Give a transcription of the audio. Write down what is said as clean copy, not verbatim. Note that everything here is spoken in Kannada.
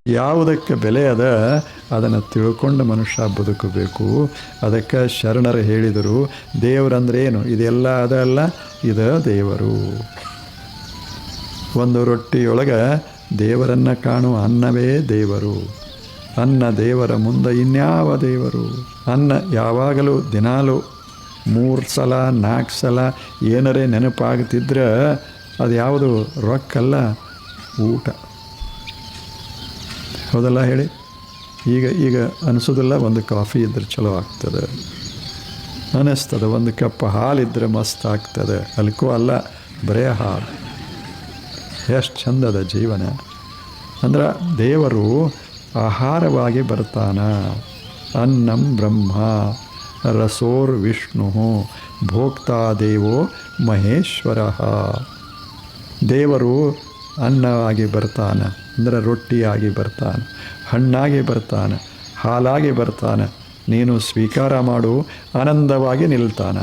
ಯಾವುದಕ್ಕೆ ಬೆಲೆ ಅದ ಅದನ್ನು ತಿಳ್ಕೊಂಡು ಮನುಷ್ಯ ಬದುಕಬೇಕು. ಅದಕ್ಕೆ ಶರಣರು ಹೇಳಿದರು, ದೇವರಂದ್ರೆ ಏನು? ಇದೆಲ್ಲ ಅದಲ್ಲ, ಇದು ದೇವರು. ಒಂದು ರೊಟ್ಟಿಯೊಳಗೆ ದೇವರನ್ನು ಕಾಣುವ ಅನ್ನವೇ ದೇವರು. ಅನ್ನ ದೇವರ ಮುಂದೆ ಇನ್ಯಾವ ದೇವರು? ಅನ್ನ ಯಾವಾಗಲೂ ದಿನಾಲೂ 3 ಸಲ 4 ಸಲ ಏನರೇ ನೆನಪಾಗ್ತಿದ್ರೆ ಅದು ಯಾವುದು? ರೊಕ್ಕಲ್ಲ, ಊಟ. ಹೌದಲ್ಲ ಹೇಳಿ? ಈಗ ಅನಿಸೋದಿಲ್ಲ ಒಂದು ಕಾಫಿ ಇದ್ರೆ ಚಲೋ ಆಗ್ತದೆ ಅನ್ನಿಸ್ತದೆ, ಒಂದು ಕಪ್ ಹಾಲಿದ್ರೆ ಮಸ್ತ್ ಆಗ್ತದೆ. ಅಲ್ಕೋ ಅಲ್ಲ, ಬರೇ ಹಾಲು. ಎಷ್ಟು ಚಂದದ ಜೀವನ ಅಂದ್ರೆ ದೇವರು ಆಹಾರವಾಗಿ ಬರ್ತಾನ. ಅನ್ನಂ ಬ್ರಹ್ಮ ರಸೋರ್ ವಿಷ್ಣು ಭೋಕ್ತಾ ದೇವೋ ಮಹೇಶ್ವರ. ದೇವರು ಅನ್ನವಾಗಿ ಬರ್ತಾನೆ ಅಂದರೆ ರೊಟ್ಟಿಯಾಗಿ ಬರ್ತಾನೆ, ಹಣ್ಣಾಗಿ ಬರ್ತಾನೆ, ಹಾಲಾಗಿ ಬರ್ತಾನೆ. ನೀನು ಸ್ವೀಕಾರ ಮಾಡು, ಆನಂದವಾಗಿ ನಿಲ್ತಾನ.